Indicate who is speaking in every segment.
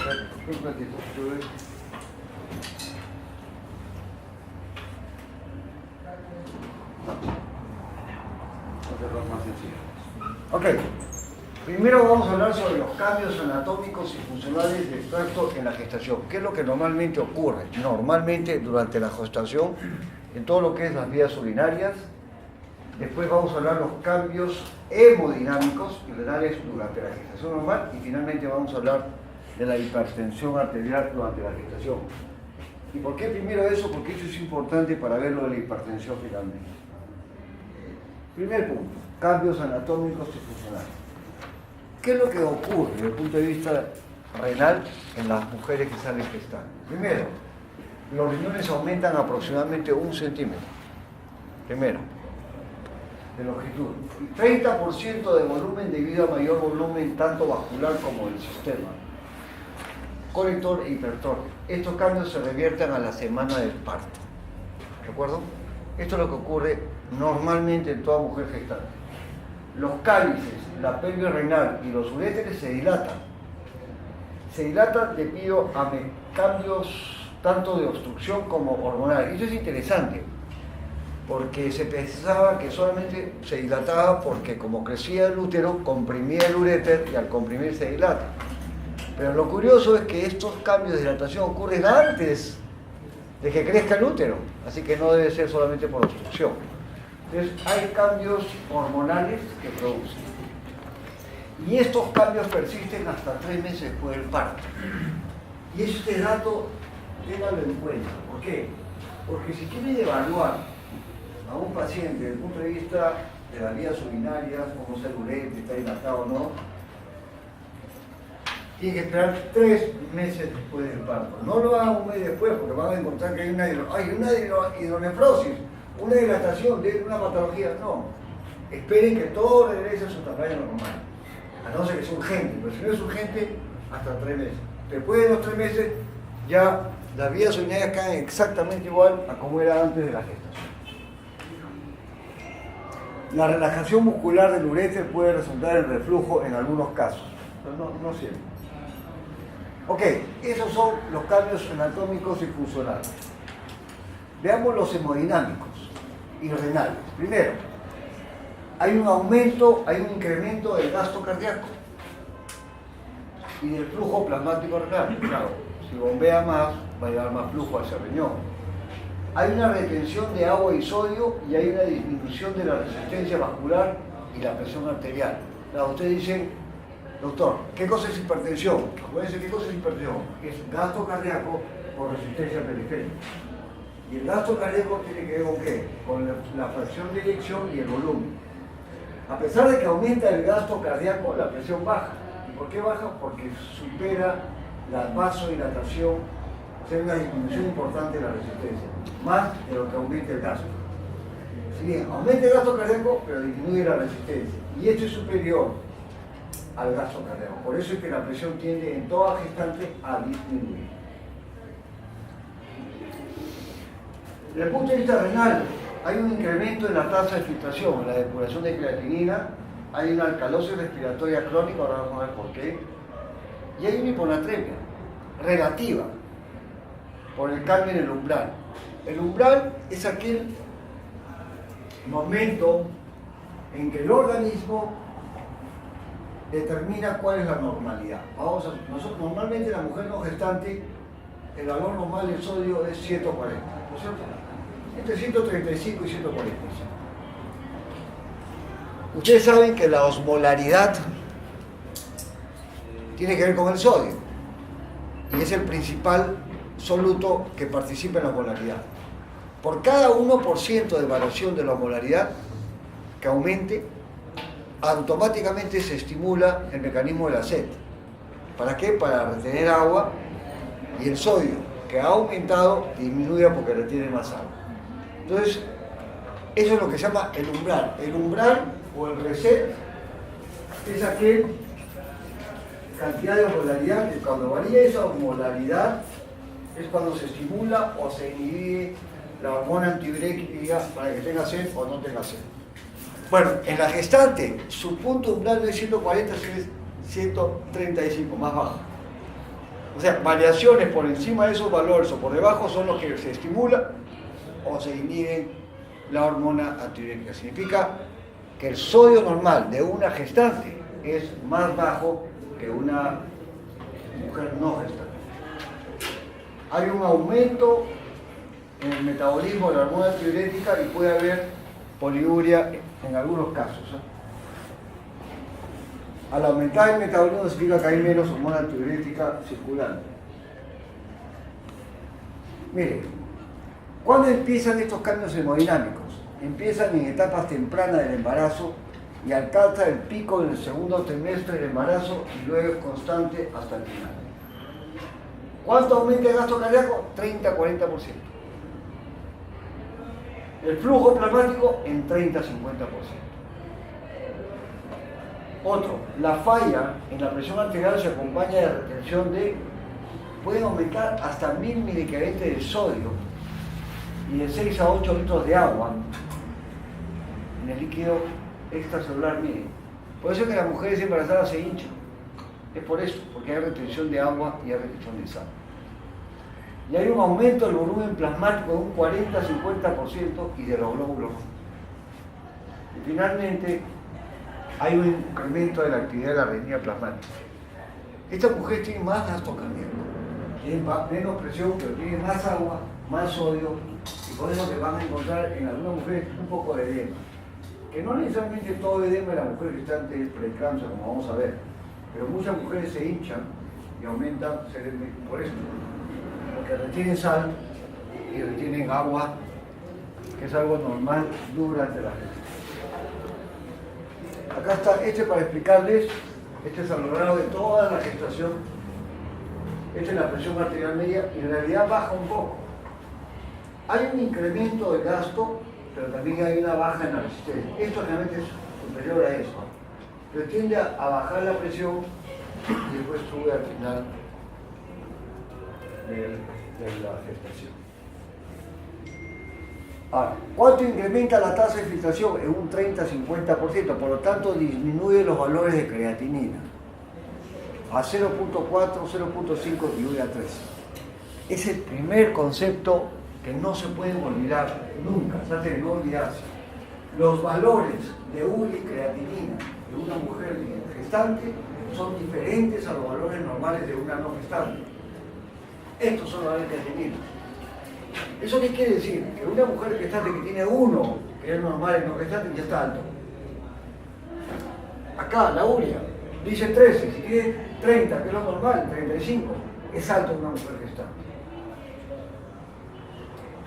Speaker 1: Un ratito. Ok, primero vamos a hablar sobre los cambios anatómicos y funcionales del tracto en la gestación. ¿Qué es lo que normalmente ocurre? Normalmente durante la gestación, en todo lo que es las vías urinarias. Después vamos a hablar de los cambios hemodinámicos y renales durante la gestación normal. Y finalmente vamos a hablar de la hipertensión arterial durante la gestación. ¿Y por qué primero eso? Porque eso es importante para ver lo de la hipertensión finalmente. Primer punto, cambios anatómicos y funcionales. ¿Qué es lo que ocurre desde el punto de vista renal en las mujeres que salen gestando? Primero, los riñones aumentan aproximadamente 1 centímetro. Primero, de longitud. Y 30% de volumen debido a mayor volumen tanto vascular como del sistema. Colector e hipertrofia. Estos cambios se revierten a la semana del parto. ¿De acuerdo? Esto es lo que ocurre normalmente en toda mujer gestante. Los cálices, la pelvis renal y los uréteres se dilatan. Se dilatan debido a cambios tanto de obstrucción como hormonal. Eso es interesante, porque se pensaba que solamente se dilataba porque como crecía el útero, comprimía el uréter y al comprimir se dilata. Pero lo curioso es que estos cambios de dilatación ocurren antes de que crezca el útero, así que no debe ser solamente por obstrucción. Entonces hay cambios hormonales que producen. Y estos cambios persisten hasta 3 meses después del parto. Y este dato, téngalo en cuenta. ¿Por qué? Porque si quieren evaluar a un paciente desde el punto de vista de las vías urinarias, como sea el ureter, está dilatado o no, tiene que esperar 3 meses después del parto. No lo hagan un mes después, porque van a encontrar que hay una hidronefrosis, una dilatación de una patología. No. Esperen que todo regrese a su tamaño normal. A no ser que sea urgente, pero si no es urgente, hasta 3 meses. Después de los 3 meses, ya las vías urinarias caen exactamente igual a como era antes de la gestación. La relajación muscular del uréter puede resultar en reflujo en algunos casos, pero no siempre. Ok, esos son los cambios anatómicos y funcionales. Veamos los hemodinámicos y renales. Primero, hay un aumento, hay un incremento del gasto cardíaco y del flujo plasmático renal. Claro, si bombea más, va a llevar más flujo a ese riñón. Hay una retención de agua y sodio y hay una disminución de la resistencia vascular y la presión arterial. Claro, ustedes dicen, doctor, ¿qué cosa es hipertensión? Acuérdense, ¿qué cosa es hipertensión? Es gasto cardíaco por resistencia periférica. Y el gasto cardíaco tiene que ver con qué? Con la fracción de eyección y el volumen. A pesar de que aumenta el gasto cardíaco, la presión baja. ¿Y por qué baja? Porque supera la vasodilatación, o sea, una disminución importante de la resistencia, más de lo que aumenta el gasto. Si bien aumenta el gasto cardíaco, pero disminuye la resistencia. Y esto es superior al gasto cardíaco. Por eso es que la presión tiende en toda gestante a disminuir. Desde el punto de vista renal, hay un incremento en la tasa de filtración, en la depuración de creatinina, hay una alcalosis respiratoria crónica, ahora vamos a ver por qué, y hay una hiponatremia relativa por el cambio en el umbral. El umbral es aquel momento en que el organismo determina cuál es la normalidad. Nosotros, normalmente la mujer no gestante, el valor normal del sodio es 140, ¿no es cierto? Entre 135 y 145. Ustedes saben que la osmolaridad tiene que ver con el sodio y es el principal soluto que participa en la osmolaridad. Por cada 1% de variación de la osmolaridad que aumente, automáticamente se estimula el mecanismo de la sed. ¿Para qué? Para retener agua, y el sodio que ha aumentado disminuye porque retiene más agua. Entonces, eso es lo que se llama el umbral. El umbral o el reset es aquella cantidad de osmolaridad que cuando varía esa osmolaridad es cuando se estimula o se inhibe la hormona antiurética para que tenga sed o no tenga sed. Bueno, en la gestante, su punto umbral no es 140, es 135, más bajo. O sea, variaciones por encima de esos valores o por debajo son los que se estimulan o se inhiben la hormona antidiurética. Significa que el sodio normal de una gestante es más bajo que una mujer no gestante. Hay un aumento en el metabolismo de la hormona antidiurética y puede haber poliuria en algunos casos. Al aumentar el metabolismo significa que hay menos hormona antidiurética circulando. Mire, ¿cuándo empiezan estos cambios hemodinámicos? Empiezan en etapas tempranas del embarazo y alcanza el pico en el segundo trimestre del embarazo y luego es constante hasta el final. ¿Cuánto aumenta el gasto cardíaco? 30-40%. El flujo plasmático en 30-50%. Otro, la falla en la presión arterial se acompaña de retención de, pueden aumentar hasta 1000 miliquevientes de sodio y de 6 a 8 litros de agua en el líquido extracelular medio. Por eso es que las mujeres embarazadas se hinchan. Es por eso, porque hay retención de agua y hay retención de sal. Y hay un aumento del volumen plasmático de un 40-50% y de los glóbulos rojos. Y finalmente, hay un incremento de la actividad de la renina plasmática. Estas mujeres tienen más gasto cardíaco, tienen menos presión, pero tienen más agua, más sodio, y por eso que van a encontrar en algunas mujeres un poco de edema. Que no necesariamente todo edema de la mujer gestante es preeclampsia, como vamos a ver, pero muchas mujeres se hinchan y aumentan por esto, porque retienen sal y retienen agua, que es algo normal durante la gestación. Acá está para explicarles, es a lo largo de toda la gestación, esta es la presión arterial media y en realidad baja un poco. Hay un incremento de gasto, pero también hay una baja en la resistencia. Esto realmente es superior a eso, pero tiende a bajar la presión y después sube al final de la gestación. Ahora, ¿cuánto incrementa la tasa de filtración? En un 30-50%, por lo tanto disminuye los valores de creatinina a 0.4, 0.5 y urea 3. Es el primer concepto que no se pueden olvidar nunca, trate de no olvidarse. Los valores de urea y creatinina de una mujer gestante son diferentes a los valores normales de una no gestante. Estos son los valores de creatinina. ¿Eso qué quiere decir? Que una mujer gestante que tiene 1, que es normal en no gestante, ya está alto. Acá, la urea, dice 13, si tiene 30, que es lo normal, 35, es alto en una mujer gestante.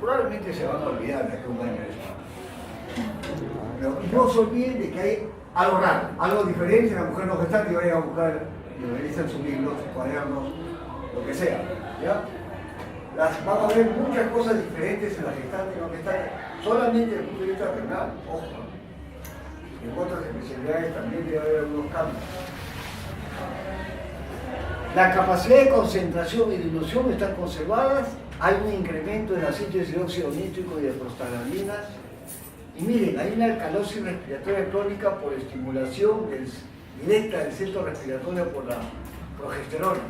Speaker 1: Probablemente se van a olvidar de que un año es. Pero no se olviden de que hay algo raro, algo diferente en la mujer no gestante, y vayan a buscar, y revisan sus libros, sus cuadernos, lo que sea. ¿Ya? Van a ver muchas cosas diferentes en la gestante y no gestante, solamente desde el punto de vista renal, ojo. En otras especialidades también debe haber algunos cambios. La capacidad de concentración y dilución están conservadas, hay un incremento en la síntesis de óxido nítrico y de prostaglandinas, y miren, hay una alcalosis respiratoria crónica por estimulación directa del centro respiratorio por la progesterona.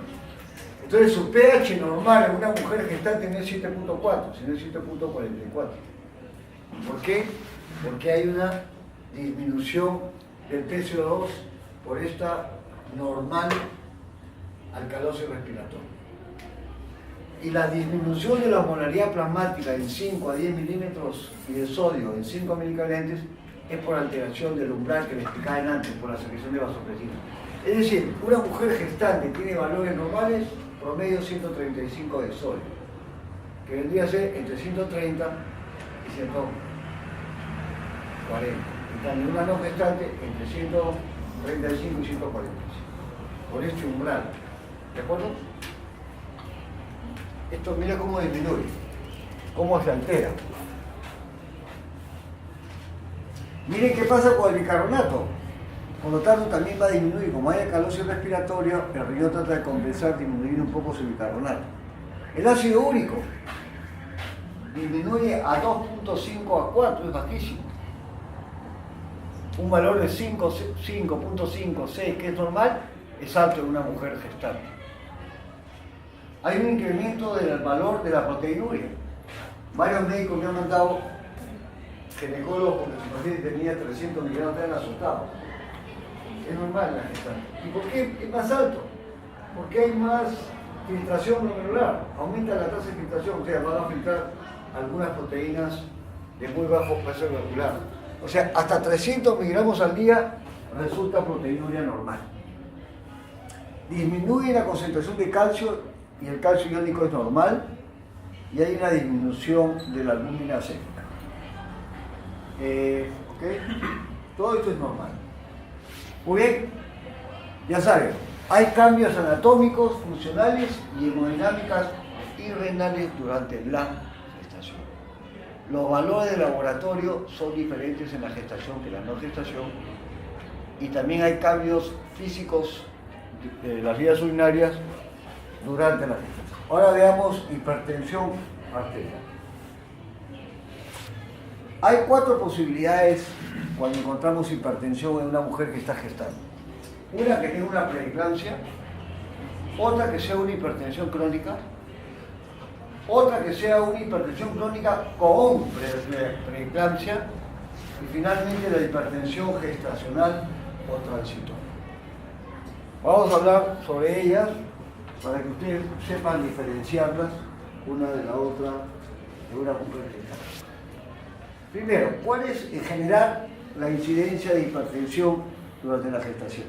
Speaker 1: Entonces su pH normal en una mujer gestante no es 7.4, sino es 7.44. ¿Por qué? Porque hay una disminución del PCO2 por esta normal alcalosis respiratoria. Y la disminución de la osmolaridad plasmática en 5 a 10 milímetros y de sodio en 5 milicavalentes es por alteración del umbral que les explicaba antes, por la secreción de vasopresina. Es decir, una mujer gestante tiene valores normales, promedio 135 de sodio, que vendría a ser entre 130 y 140. Y también una no gestante entre 135 y 145, por este umbral. ¿De acuerdo? Esto mira cómo disminuye, cómo se altera. Miren qué pasa con el bicarbonato. Por lo tanto, también va a disminuir. Como hay alcalosis respiratoria, el riñón trata de compensar, disminuir un poco su bicarbonato. El ácido úrico disminuye a 2.5 a 4, es bajísimo. Un valor de 5.5, 6, que es normal, es alto en una mujer gestante. hay un incremento del valor de la proteinuria. Varios médicos me han mandado ginecólogos porque su paciente tenía 300 miligramos, estaban asustados. Es normal la gestante. ¿Y por qué es más alto? Porque hay más filtración glomerular, aumenta la tasa de filtración, o sea, van a filtrar algunas proteínas de muy bajo peso glomerular. O sea, hasta 300 miligramos al día resulta proteinuria normal. Disminuye la concentración de calcio y el calcio iónico es normal y hay una disminución de la albúmina séptica. ¿Okay? Todo esto es normal. Muy bien, ya saben, hay cambios anatómicos, funcionales y hemodinámicas y renales durante la gestación. Los valores de laboratorio son diferentes en la gestación que en la no gestación y también hay cambios físicos de las vías urinarias durante la gestación. Ahora veamos hipertensión arterial. Hay 4 posibilidades cuando encontramos hipertensión en una mujer que está gestando. Una que tenga una preeclampsia, otra que sea una hipertensión crónica, otra que sea una hipertensión crónica con preeclampsia y finalmente la hipertensión gestacional o transitoria. Vamos a hablar sobre ellas para que ustedes sepan diferenciarlas una de la otra de una mujer gestante. Primero, ¿cuál es en general la incidencia de hipertensión durante la gestación?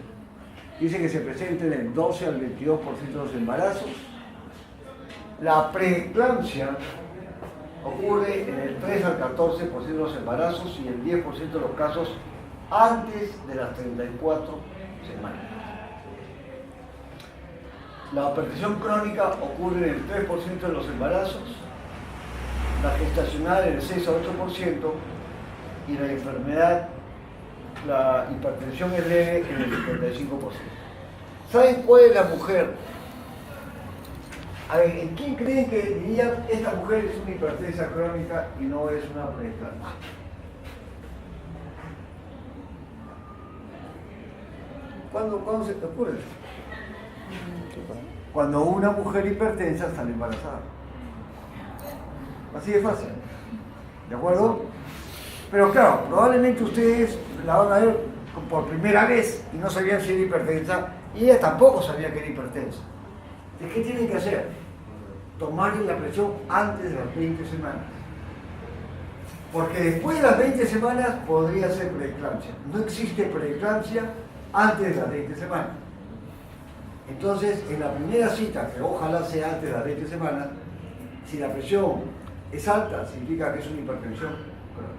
Speaker 1: Dice que se presenta en el 12 al 22% de los embarazos. La preeclampsia ocurre en el 3 al 14% de los embarazos y el 10% de los casos antes de las 34 semanas. La hipertensión crónica ocurre en el 3% de los embarazos, la gestacional en el 6 a 8% y la enfermedad, la hipertensión es leve en el 55%. ¿Saben cuál es la mujer? A ver, ¿en quién creen que dirían esta mujer es una hipertensa crónica y no es una preeclampsia? ¿Cuándo se te ocurre? Cuando una mujer hipertensa sale embarazada. Así de fácil. ¿De acuerdo? Pero claro, probablemente ustedes la van a ver por primera vez y no sabían si era hipertensa y ella tampoco sabía que era hipertensa. ¿De qué tienen que hacer? Tomarle la presión antes de las 20 semanas. Porque después de las 20 semanas podría ser preeclampsia. No existe preeclampsia antes de las 20 semanas. Entonces, en la primera cita, que ojalá sea antes de las 20 semanas, si la presión es alta, significa que es una hipertensión crónica.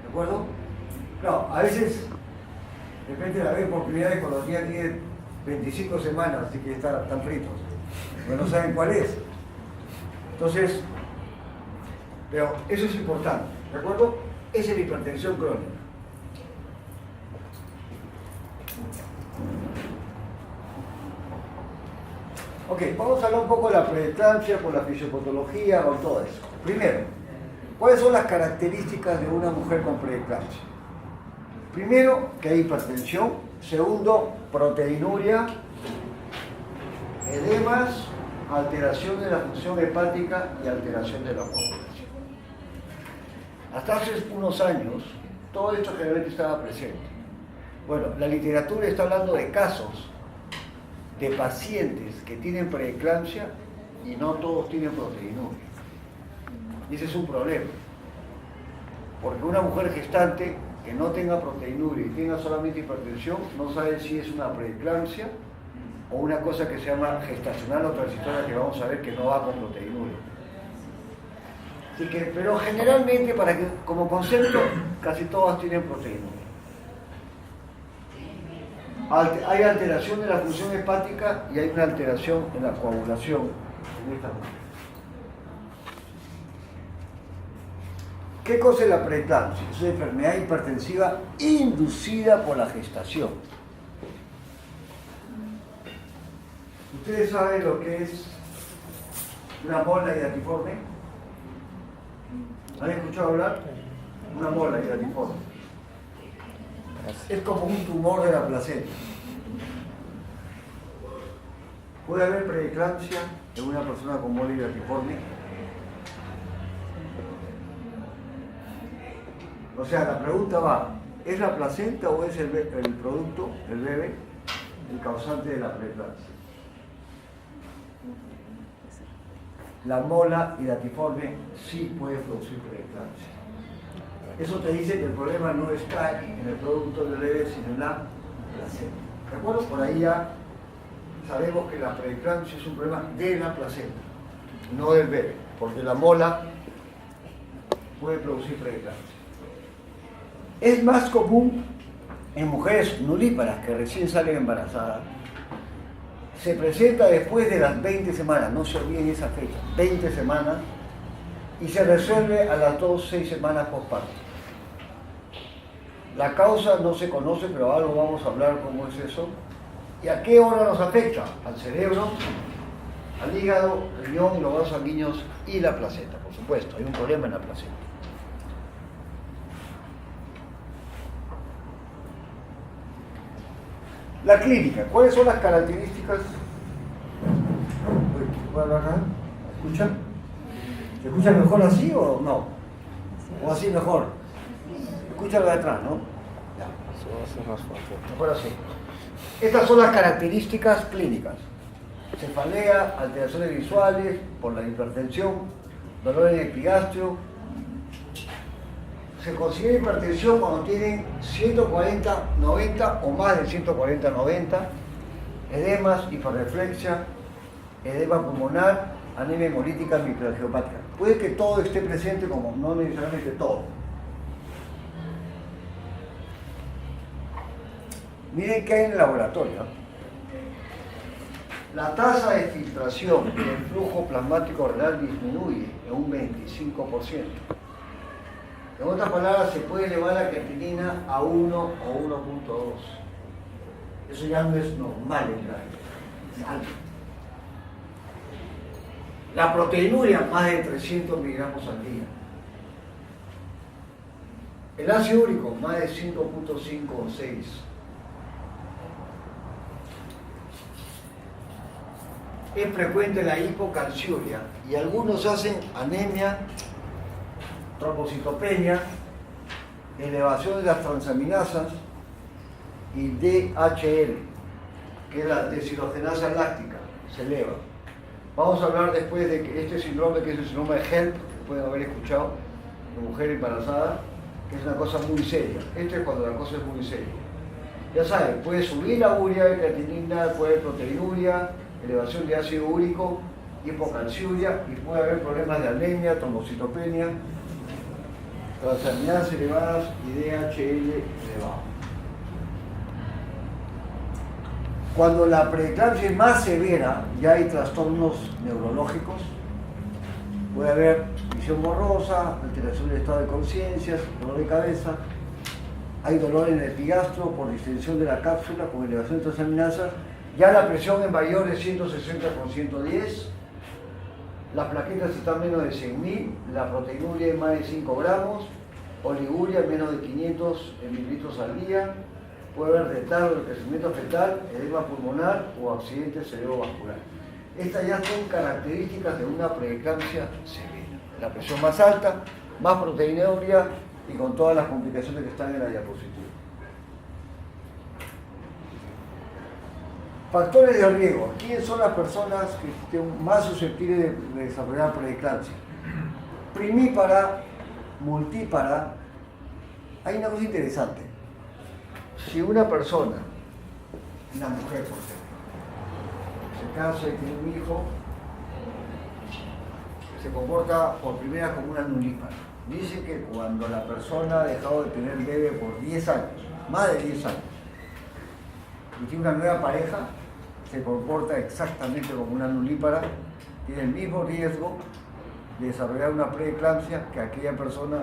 Speaker 1: ¿De acuerdo? Claro, a veces, de repente la ven por primera vez cuando tiene 25 semanas, así que están fritos, pero no saben cuál es. Entonces, pero eso es importante, ¿de acuerdo? Esa es la hipertensión crónica. Ok, vamos a hablar un poco de la preeclampsia, con la fisiopatología, con todo eso. Primero, ¿cuáles son las características de una mujer con preeclampsia? Primero, que hay hipertensión. Segundo, proteinuria, edemas, alteración de la función hepática y alteración de la coagulación. Hasta hace unos años, todo esto generalmente estaba presente. Bueno, la literatura está hablando de casos de pacientes que tienen preeclampsia y no todos tienen proteinuria. Y ese es un problema. Porque una mujer gestante que no tenga proteinuria y tenga solamente hipertensión, no sabe si es una preeclampsia o una cosa que se llama gestacional o transitoria, que vamos a ver que no va con proteinuria. Así que, pero generalmente, para que, como concepto, casi todas tienen proteinuria. Hay alteración de la función hepática y hay una alteración en la coagulación en esta mujer. ¿Qué cosa es la preeclampsia? Es una enfermedad hipertensiva inducida por la gestación. ¿Ustedes saben lo que es una mola hidatiforme? ¿Han escuchado hablar? Una mola hidatiforme. Es como un tumor de la placenta. ¿Puede haber preeclampsia en una persona con mole latiforme? O sea, la pregunta va, ¿es la placenta o es el producto, el bebé, el causante de la preeclampsia? La mola y latiforme sí puede producir preeclampsia. Eso te dice que el problema no está en el producto del bebé, sino en la placenta. ¿De acuerdo? Por ahí ya sabemos que la preeclampsia es un problema de la placenta, no del bebé, porque la mola puede producir preeclampsia. Es más común en mujeres nulíparas que recién salen embarazadas. Se presenta después de las 20 semanas, no se olviden esa fecha, 20 semanas, y se resuelve a las 2-6 semanas postparto. La causa no se conoce, pero algo vamos a hablar cómo es eso. ¿Y a qué hora nos afecta? Al cerebro, al hígado, riñón, los vasos sanguíneos y la placenta, por supuesto. Hay un problema en la placenta. La clínica, ¿cuáles son las características? ¿Puedo hablar acá? ¿Escuchan? ¿Se escucha mejor así o no? ¿O así mejor? Escucha lo de atrás, ¿no? Ya. Mejor así. Estas son las características clínicas. Cefalea, alteraciones visuales por la hipertensión, dolor en el epigastrio. Se considera hipertensión cuando tienen 140-90 o más de 140-90, edemas, hiperreflexia, edema pulmonar, anemia hemolítica, microangiopática. Puede que todo esté presente, como no necesariamente todo. Miren qué hay en el laboratorio. La tasa de filtración del flujo plasmático renal disminuye en un 25%. En otras palabras, se puede elevar la creatinina a 1 o 1.2. Eso ya no es normal en la vida, es alto. La proteinuria, más de 300 miligramos al día. El ácido úrico, más de 5.5 o 6. Es frecuente la hipocalciuria y algunos hacen anemia, trombocitopenia, elevación de las transaminasas y DHL, que es la deshidrogenasa láctica, se eleva. Vamos a hablar después de que este síndrome, que es el síndrome de HELP, que pueden haber escuchado, de mujer embarazada, que es una cosa muy seria. Esto es cuando la cosa es muy seria. Ya saben, puede subir la urea de creatinina, puede haber proteinuria, elevación de ácido úrico, hipocalciuria y puede haber problemas de anemia, trombocitopenia, transaminasas elevadas y DHL elevado. Cuando la preeclampsia es más severa, ya hay trastornos neurológicos, puede haber visión borrosa, alteración del estado de conciencia, dolor de cabeza, hay dolor en el epigastro por distensión de la cápsula con elevación de transaminasas, ya la presión es mayor de 160 por 110, las plaquetas están menos de 100.000, la proteinuria es más de 5 gramos, oliguria menos de 500 mililitros al día, puede haber retardo del crecimiento fetal, edema pulmonar o accidente cerebrovascular. Estas ya son características de una preeclampsia severa. La presión más alta, más proteinuria y con todas las complicaciones que están en la diapositiva. Factores de riesgo. ¿Quiénes son las personas que estén más susceptibles de desarrollar preeclampsia? Primípara, multípara. Hay una cosa interesante. Si una persona, una mujer por ejemplo, se casa y tiene un hijo, se comporta por primera como una nulípara. Dice que cuando la persona ha dejado de tener bebé por 10 años, más de 10 años, y tiene una nueva pareja, se comporta exactamente como una nulípara, tiene el mismo riesgo de desarrollar una preeclampsia que aquella persona,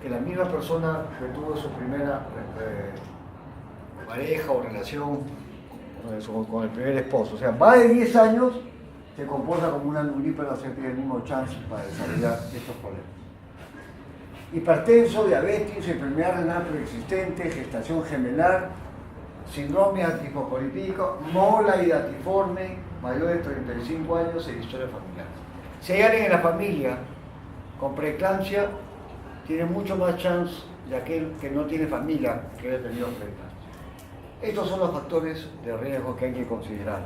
Speaker 1: que la misma persona que tuvo su primera pareja o relación con el primer esposo. O sea, más de 10 años se comporta como una nulípara, o sea, tiene el mismo chance para desarrollar estos problemas. Hipertenso, diabetes, enfermedad renal preexistente, gestación gemelar, síndrome antifosfolipídico, mola y datiforme, mayor de 35 años e historia familiar. Si hay alguien en la familia con preeclampsia, tiene mucho más chance de aquel que no tiene familia que haya tenido preeclampsia. Estos son los factores de riesgo que hay que considerar.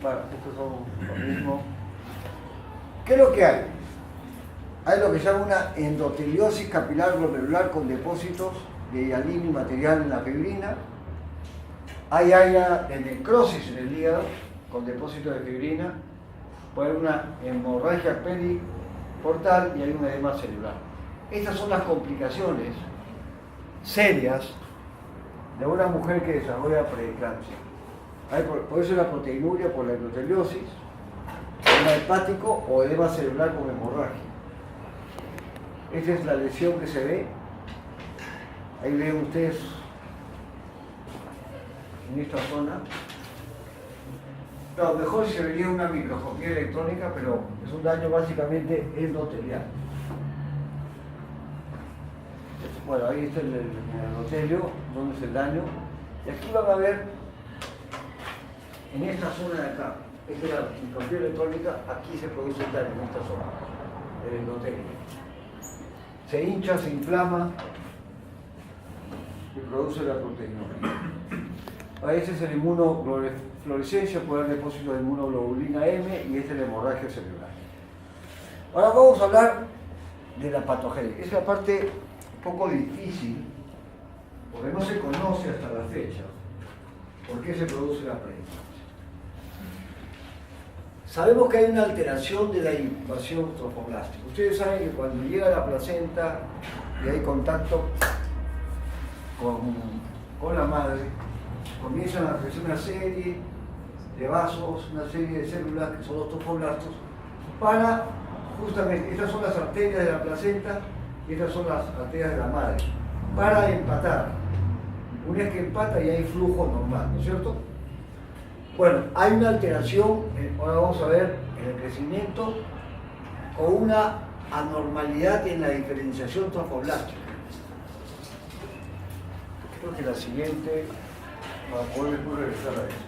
Speaker 1: Bueno, estos son lo mismo. ¿Qué es lo que hay? Hay lo que se llama una endoteliosis capilar glomerular con depósitos de hialina y material en la fibrina. Hay área de necrosis en el hígado con depósitos de fibrina. Puede haber una hemorragia periportal y hay un edema celular. Estas son las complicaciones serias de una mujer que desarrolla preeclampsia. Por eso la proteinuria por la endoteliosis, edema hepático o edema celular con hemorragia. Esta es la lesión que se ve. Ahí ven ustedes en esta zona. No, mejor se vería una microscopía electrónica, pero es un daño básicamente endotelial. Bueno, ahí está el endotelio, donde es el daño. Y aquí van a ver, en esta zona de acá, esta es la microscopía electrónica, aquí se produce el daño, en esta zona, el endotelio. Se hincha, se inflama y produce la proteinuria. Ese es el inmunofluorescencia, puede haber depósito de inmunoglobulina M y esta es la hemorragia celular. Ahora vamos a hablar de la patogénesis. Es la parte un poco difícil, porque no se conoce hasta la fecha por qué se produce la preeclampsia. Sabemos que hay una alteración de la invasión trofoblástica. Ustedes saben que cuando llega la placenta y hay contacto con la madre, comienzan a crecer una serie de vasos, una serie de células que son los trofoblastos, para justamente, estas son las arterias de la placenta y estas son las arterias de la madre, para empatar. Una vez que empata ya hay flujo normal, ¿no es cierto? Bueno, hay una alteración, ahora vamos a ver, en el crecimiento, con una anormalidad en la diferenciación trofoblástica. Creo que la siguiente, para poder después regresar a esto.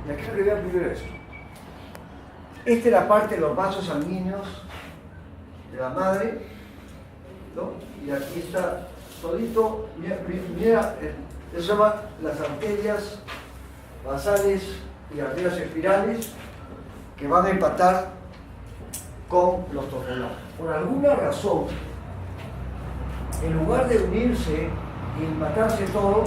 Speaker 1: Y aquí lo que voy a primero esto. Esta es la parte de los vasos sanguíneos de la madre, ¿no? Y aquí está todito, mira, eso se llama las arterias basales y arterias espirales que van a empatar con los trofoblastos. Por alguna razón, en lugar de unirse y empatarse todo,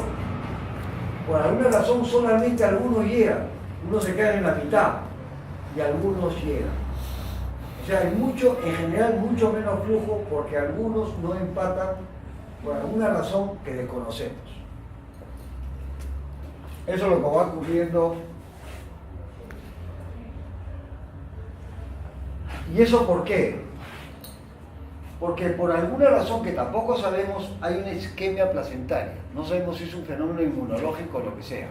Speaker 1: por alguna razón solamente algunos llegan, unos se quedan en la mitad y algunos llegan. O sea, hay mucho, en general mucho menos flujo porque algunos no empatan por alguna razón que desconocemos. Eso es lo que va ocurriendo. ¿Y eso por qué? Porque por alguna razón que tampoco sabemos hay una isquemia placentaria. No sabemos si es un fenómeno inmunológico o lo que sea.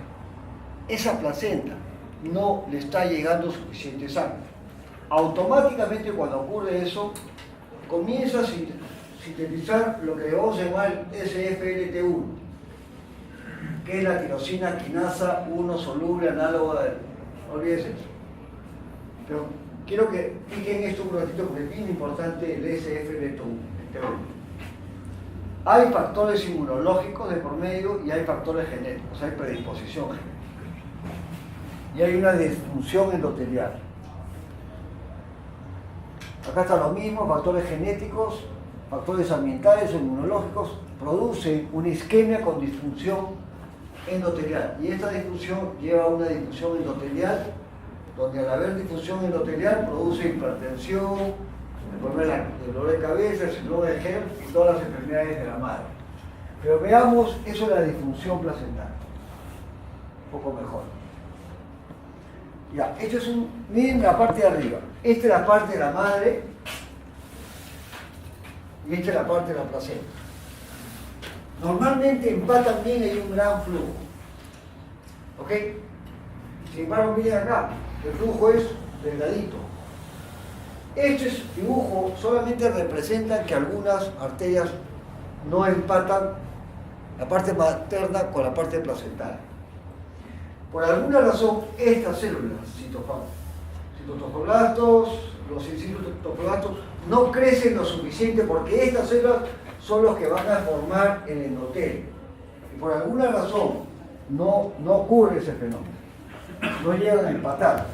Speaker 1: Esa placenta no le está llegando suficiente sangre. Automáticamente cuando ocurre eso, comienza a sintetizar lo que vamos a llamar SFLT1, que es la tirosina quinasa 1 soluble análoga de... No olvides eso. Pero quiero que fijen esto un ratito porque es bien importante el SFLT1. Hay factores inmunológicos de por medio y hay factores genéticos, hay predisposición genética. Y hay una disfunción endotelial. Acá está lo mismo, factores genéticos, factores ambientales o inmunológicos producen una isquemia con disfunción endotelial. Y esta disfunción lleva a una disfunción endotelial, donde al haber disfunción endotelial produce hipertensión, el dolor de cabeza, el síndrome de Hell y todas las enfermedades de la madre. Pero veamos eso de la disfunción placental. Un poco mejor. Ya, esto es miren la parte de arriba. Esta es la parte de la madre y esta es la parte de la placenta. Normalmente empatan bien y hay un gran flujo. ¿Ok? Sin embargo, miren acá, el flujo es delgadito. Este dibujo solamente representa que algunas arterias no empatan la parte materna con la parte placental. Por alguna razón, estas células, citoplastos, los citoplastos, no crecen lo suficiente porque estas células son los que van a formar el endotelio. Y por alguna razón no ocurre ese fenómeno. No llegan a empatar.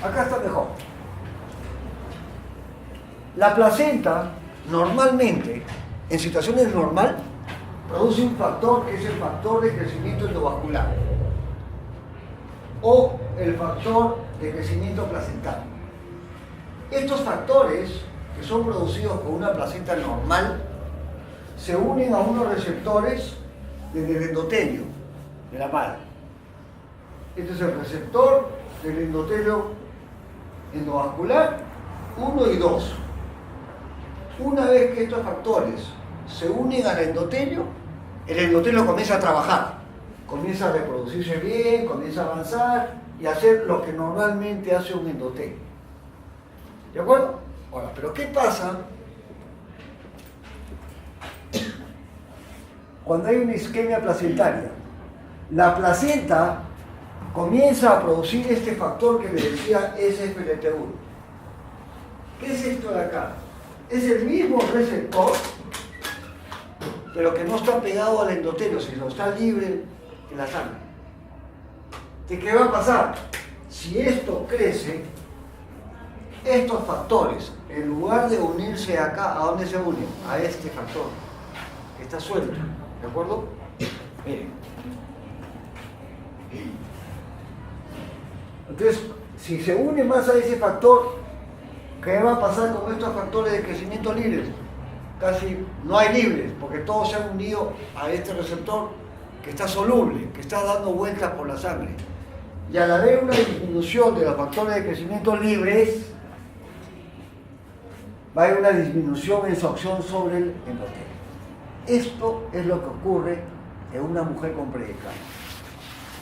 Speaker 1: Acá está mejor. La placenta, normalmente, en situaciones normales, produce un factor que es el factor de crecimiento endovascular o el factor de crecimiento placental. Estos factores, que son producidos por una placenta normal, se unen a unos receptores del endotelio de la madre. Este es el receptor del endotelio endovascular 1 y 2. Una vez que estos factores se unen al endotelio, el endotelio comienza a trabajar, comienza a reproducirse bien, comienza a avanzar y a hacer lo que normalmente hace un endotelio. ¿De acuerdo? Ahora, ¿pero qué pasa cuando hay una isquemia placentaria? La placenta comienza a producir este factor que le decía SFLT1. ¿Qué es esto de acá? Es el mismo receptor, pero que no está pegado al endotelio, sino está libre en la sangre. ¿Qué va a pasar? Si esto crece, estos factores, en lugar de unirse acá, ¿a dónde se unen? A este factor, que está suelto, ¿de acuerdo? Miren. Entonces, si se une más a ese factor, ¿qué va a pasar con estos factores de crecimiento libres? Casi no hay libres, porque todos se han unido a este receptor que está soluble, que está dando vueltas por la sangre. Y al haber una disminución de los factores de crecimiento libres, va a haber una disminución en su acción sobre el endotelio. Esto es lo que ocurre en una mujer con preeclampsia.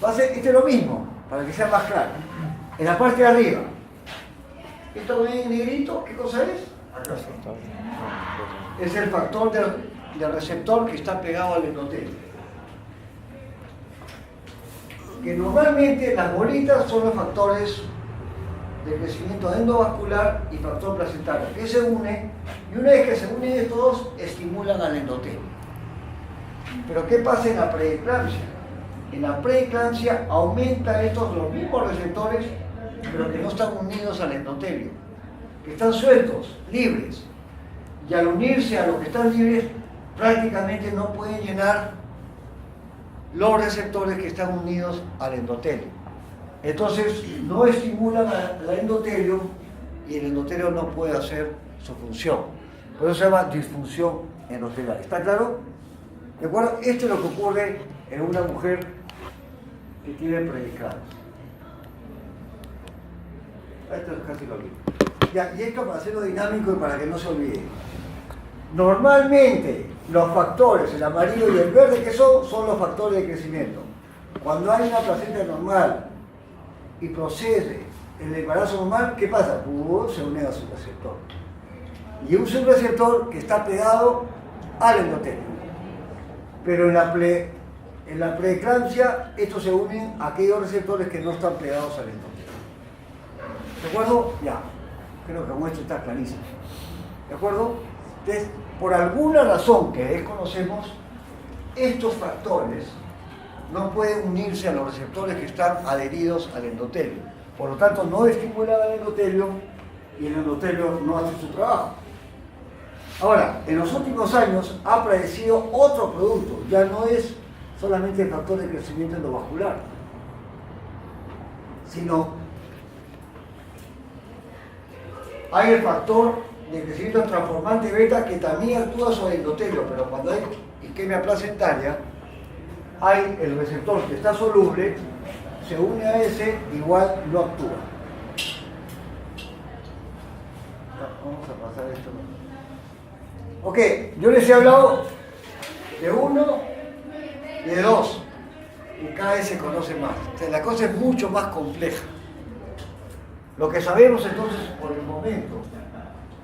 Speaker 1: Va a ser lo mismo, para que sea más claro. En la parte de arriba, ¿esto ven en negrito? ¿Qué cosa es? Acá está. Es el factor del receptor que está pegado al endotelio. Que normalmente las bolitas son los factores de crecimiento endovascular y factor placentario, que se unen, y una vez que se unen estos dos, estimulan al endotelio. Pero ¿qué pasa en la preeclampsia? En la preeclampsia aumentan los mismos receptores, pero que no están unidos al endotelio, que están sueltos, libres. Y al unirse a los que están libres, prácticamente no pueden llenar los receptores que están unidos al endotelio. Entonces no estimulan al endotelio y el endotelio no puede hacer su función. Por eso se llama disfunción endotelial. ¿Está claro? ¿De acuerdo? Esto es lo que ocurre en una mujer que tiene preeclampsia. Esto es casi lo mismo. Ya, y esto para hacerlo dinámico y para que no se olvide. Normalmente los factores, el amarillo y el verde que son los factores de crecimiento. Cuando hay una placenta normal y procede el embarazo normal, ¿qué pasa? Se une a su receptor. Y usa un receptor que está pegado al endotelio. Pero en la preeclampsia, estos se unen a aquellos receptores que no están pegados al endotelio. ¿De acuerdo? Ya. Creo que con esto está clarísimo. ¿De acuerdo? Entonces, por alguna razón que desconocemos, estos factores no pueden unirse a los receptores que están adheridos al endotelio. Por lo tanto, no estimulan al endotelio y el endotelio no hace su trabajo. Ahora, en los últimos años ha aparecido otro producto, ya no es solamente el factor de crecimiento endovascular, sino hay el factor de crecimiento transformante beta que también actúa sobre el endotelio, pero cuando hay isquemia placentaria, hay el receptor que está soluble, se une a ese, igual no actúa. Vamos a pasar esto. Ok, yo les he hablado de uno y de dos, y cada vez se conoce más. O sea, la cosa es mucho más compleja. Lo que sabemos entonces por el momento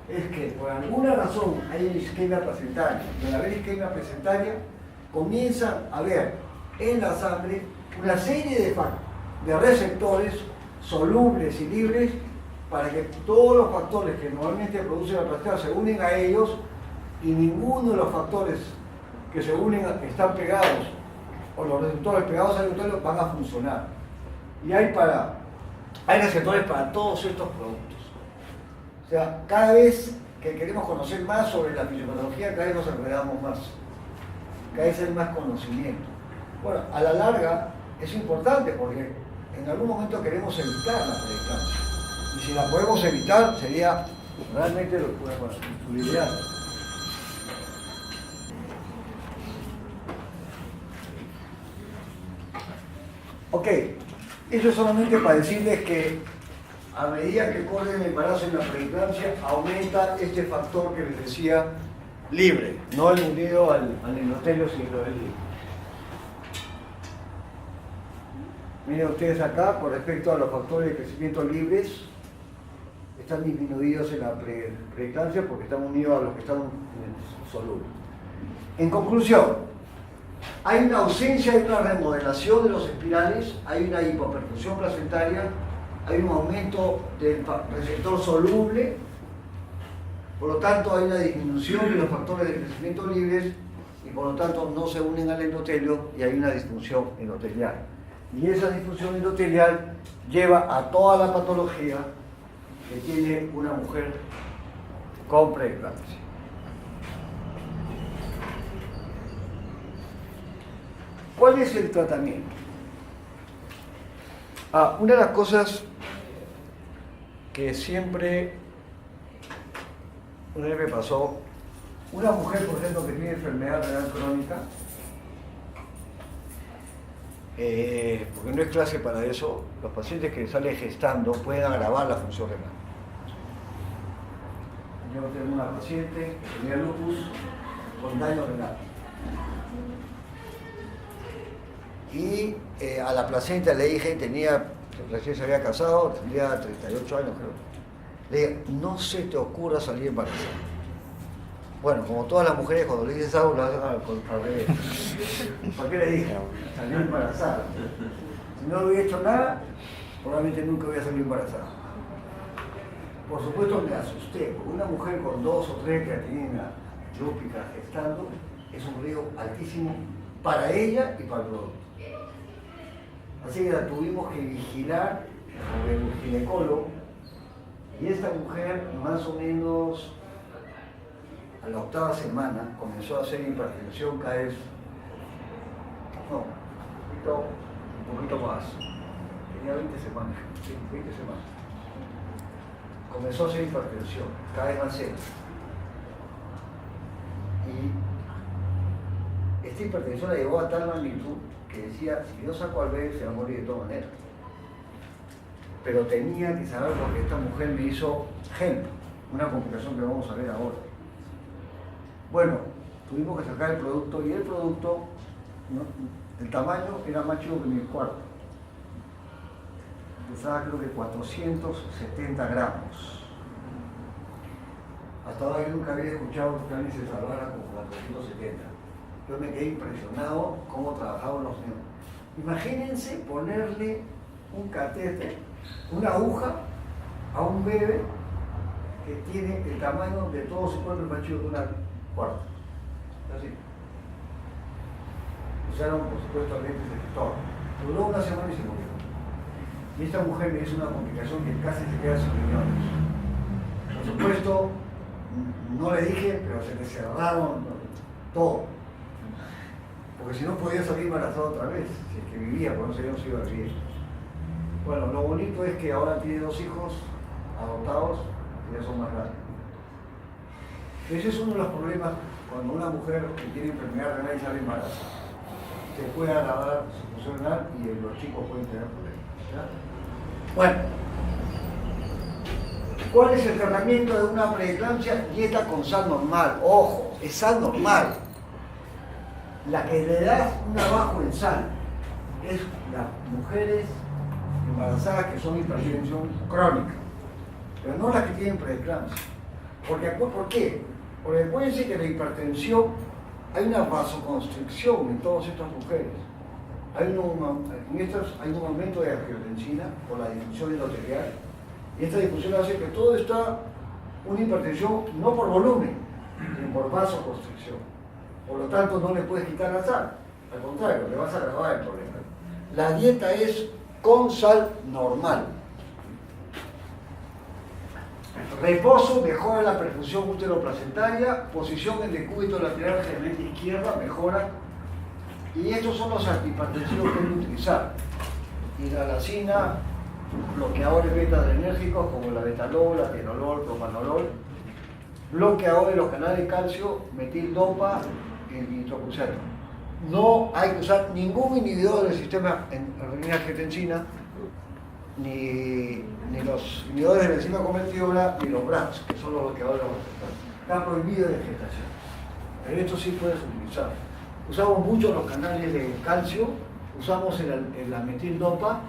Speaker 1: es que por alguna razón hay una isquemia placentaria. Y al haber isquemia placentaria comienza a haber en la sangre una serie de receptores solubles y libres para que todos los factores que normalmente producen la placenta se unen a ellos y ninguno de los factores que se unen están pegados o los receptores pegados al endotelio van a funcionar. Y hay receptores para todos estos productos. O sea, cada vez que queremos conocer más sobre la fisiopatología, cada vez nos enredamos más. Cada vez hay más conocimiento. Bueno, a la larga es importante porque en algún momento queremos evitar la preeclampsia. Y si la podemos evitar, sería realmente lo ideal. Ok, eso es solamente para decirles que a medida que corre el embarazo en la preeclampsia, aumenta este factor que les decía libre, no el unido al endotelio, sino el libre. Miren ustedes acá, con respecto a los factores de crecimiento libres, están disminuidos en la preeclampsia porque están unidos a los que están en el soluble. En conclusión, hay una ausencia de una remodelación de los espirales, hay una hipoperfusión placentaria, hay un aumento del receptor soluble, por lo tanto hay una disminución de los factores de crecimiento libres y por lo tanto no se unen al endotelio y hay una disfunción endotelial. Y esa disfunción endotelial lleva a toda la patología que tiene una mujer con preeclampsia. ¿Cuál es el tratamiento? Una de las cosas que siempre, una vez me pasó, una mujer, por ejemplo, que tiene enfermedad renal crónica, porque no es clase para eso, los pacientes que salen gestando pueden agravar la función renal. Yo tengo una paciente que tenía lupus con daño renal. Y a la placenta le dije, recién se había casado, tendría 38 años creo. Le dije, no se te ocurra salir embarazada. Bueno, como todas las mujeres cuando le dices algo, lo hacen al revés. ¿Para qué le dije? Salió embarazada. Si no hubiera hecho nada, probablemente nunca hubiera salido embarazada. Por supuesto me asusté, porque una mujer con 2 o 3 creatinina lúpica gestando es un riesgo altísimo para ella y para el producto. Así que la tuvimos que vigilar con el ginecólogo y esta mujer más o menos a la 8ª semana comenzó a hacer hipertensión cada vez, un poquito más, tenía 20 semanas, sí, 20 semanas. Comenzó a hacer hipertensión, cada vez más seria. Y esta hipertensión la llevó a tal magnitud que decía, si yo saco al bebé se va a morir de todas maneras. Pero tenía que saber porque esta mujer me hizo GEM, una complicación que vamos a ver ahora. Bueno, tuvimos que sacar el producto y el producto, ¿no? El tamaño era más chico que mi cuarto. Pesaba creo que 470 gramos. Hasta ahora yo nunca había escuchado que alguien se salvara con 470. Yo me quedé impresionado cómo trabajaban los niños. Imagínense ponerle un catéter, una aguja a un bebé que tiene el tamaño de todo su cuerpo más chico que una cuarta. Así. Usaron, por supuesto, lentes de lector. Duró una semana y se murió. Y esta mujer me hizo una complicación que casi se queda sin riñones. Por supuesto, no le dije, pero se le cerraron todo. Porque si no podía salir embarazada otra vez, si es que vivía, porque no sabíamos si iba a vivir. Bueno, lo bonito es que ahora tiene 2 hijos adoptados y ya son más grandes. Ese es uno de los problemas cuando una mujer que tiene enfermedad renal y sale embarazada. Se puede agravar su función renal y los chicos pueden tener problemas. ¿Ya? Bueno, ¿cuál es el tratamiento de una preeclampsia? Dieta con sal normal. Ojo, es sal normal. La que le da un abajo en sal es las mujeres embarazadas que son hipertensión crónica. pero no las que tienen preeclampsia. ¿Por qué? Porque acuérdense que la hipertensión, hay una vasoconstricción en todas estas mujeres. En estas hay un aumento de angiotensina por la difusión endotelial, y esta difusión hace que todo está una hipertensión no por volumen, sino por vasoconstricción. Por lo tanto, no le puedes quitar la sal, al contrario, le vas a agravar el problema. La dieta es con sal normal. Reposo mejora la perfusión útero-placentaria, posición en decúbito lateral generalmente izquierda mejora, y estos son los antihipertensivos que hay que utilizar. Hidralacina, bloqueadores beta-adrenérgicos como la betalol, atenolol, propanolol, bloqueadores de los canales de calcio, metildopa y nitrocruceno. No hay que usar ningún inhibidor del sistema en renina-angiotensina, ni los inhibidores de la enzima convertidora, ni los BRAFs, que son los bloqueadores de los receptores. Está prohibido de gestación. Pero esto sí puedes utilizar. Usamos mucho los canales de calcio, usamos la metildopa,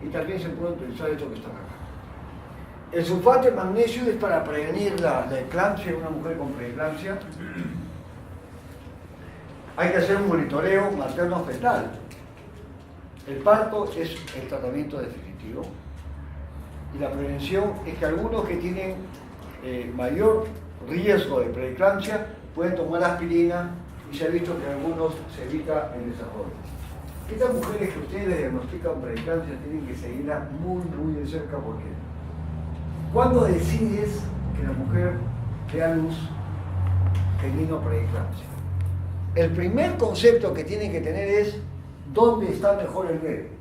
Speaker 1: y también se puede utilizar esto que está acá. El sulfato de magnesio es para prevenir la eclampsia en una mujer con preeclampsia. Hay que hacer un monitoreo materno-fetal. El parto es el tratamiento definitivo. Y la prevención es que algunos que tienen mayor riesgo de preeclampsia pueden tomar aspirina, y se ha visto que en algunos se evita el desarrollo. Estas mujeres que ustedes diagnostican preeclampsia tienen que seguirlas muy de cerca, porque ¿cuándo decides que la mujer dé a luz teniendo preeclampsia? El primer concepto que tienen que tener es ¿dónde está mejor el bebé?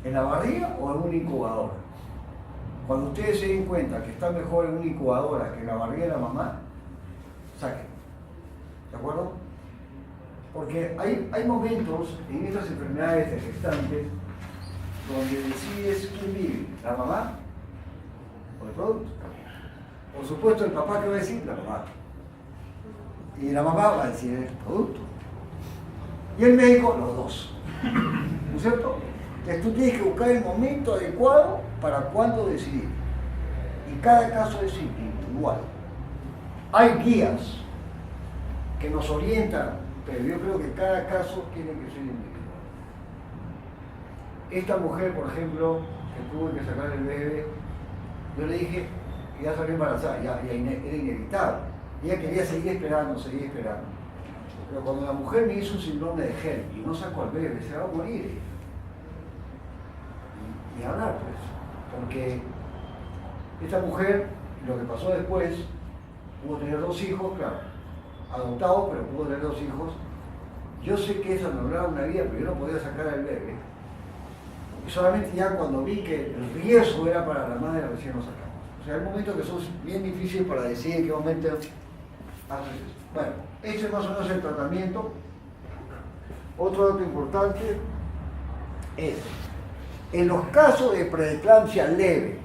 Speaker 1: ¿En la barriga o en una incubadora? Cuando ustedes se den cuenta que está mejor en una incubadora que en la barriga de la mamá, saquen. ¿De acuerdo? Porque hay momentos en estas enfermedades de gestantes donde decides quién vive, la mamá o el producto. Por supuesto, el papá, ¿qué va a decir? La mamá. Y la mamá va a decir el producto. Y el médico, los dos. ¿No es cierto? Entonces tú tienes que buscar el momento adecuado para cuándo decidir. Y cada caso es individual. Hay guías que nos orientan, pero yo creo que cada caso tiene que ser individual. Esta mujer, por ejemplo, que tuvo que sacar el bebé, yo le dije que ya salió embarazada, ya era inevitable. Ella quería seguir esperando. Pero cuando la mujer me hizo un síndrome de Hell y no sacó al bebé, se va a morir. Y hablar, pues, porque esta mujer, lo que pasó después, pudo tener 2 hijos, claro, adoptado, pero pudo tener 2 hijos. Yo sé que eso me hablaba una vida, pero yo no podía sacar al bebé. Y solamente ya cuando vi que el riesgo era para la madre, recién lo sacamos. O sea, hay momentos que son bien difíciles para decidir en qué momento haces eso. Bueno, ese es más o menos el tratamiento. Otro dato importante es, en los casos de preeclampsia leve,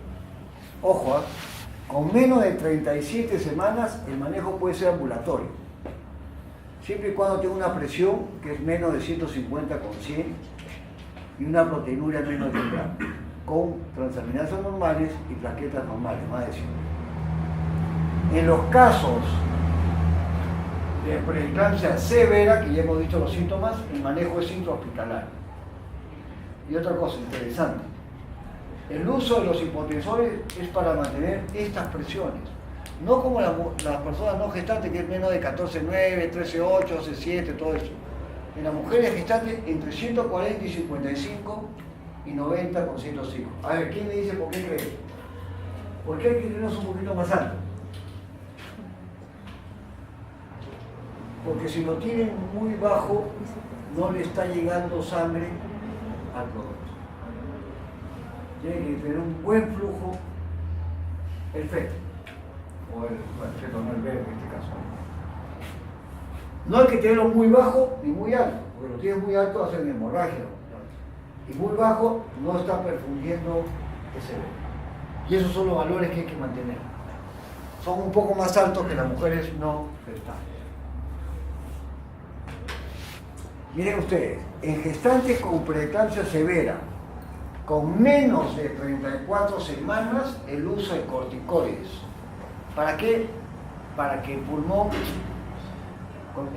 Speaker 1: ojo, con menos de 37 semanas el manejo puede ser ambulatorio, siempre y cuando tenga una presión que es menos de 150 con 100 y una proteinuria menos de 100 gramos, con transaminasas normales y plaquetas normales, más de 100. En los casos de preeclampsia severa, que ya hemos visto los síntomas, el manejo es intrahospitalario. Y otra cosa interesante, el uso de los hipotensores es para mantener estas presiones, no como las personas no gestantes, que es menos de 14,9, 13,8, 12,7, todo eso. En las mujeres gestantes entre 140 y 55 y 90 con 105. A ver, ¿quién me dice por qué cree? ¿Por qué hay que tenerlos un poquito más alto? Porque si lo tienen muy bajo, no le está llegando sangre al producto. Tiene que tener un buen flujo el feto, o el feto, no el bebé en este caso. No hay que tenerlo muy bajo ni muy alto, porque lo tienes muy alto hacen hemorragia, y muy bajo no está perfundiendo ese bebé. Y esos son los valores que hay que mantener. Son un poco más altos que las mujeres no gestantes. Miren ustedes, en gestantes con preeclampsia severa, con menos de 34 semanas el uso de corticoides. ¿Para qué? Para que el pulmón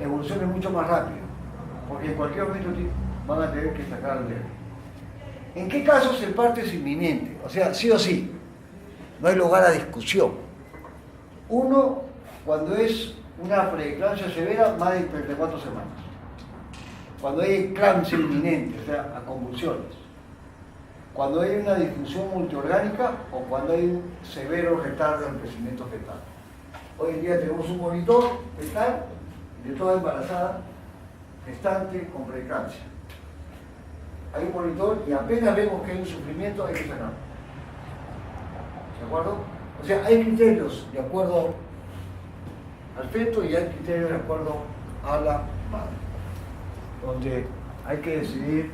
Speaker 1: evolucione mucho más rápido, porque en cualquier momento van a tener que sacar el bebé. ¿En qué casos el parto es inminente? O sea, sí o sí, no hay lugar a discusión. Uno, cuando es una preeclampsia severa, más de 34 semanas. Cuando hay eclampsia inminente, o sea, a convulsiones. Cuando hay una disfunción multiorgánica o cuando hay un severo retardo en el crecimiento fetal. Hoy en día tenemos un monitor fetal de toda embarazada, gestante con preeclampsia. Hay un monitor y apenas vemos que hay un sufrimiento, hay que sacarlo. ¿De acuerdo? O sea, hay criterios de acuerdo al feto y hay criterios de acuerdo a la madre, donde hay que decidir,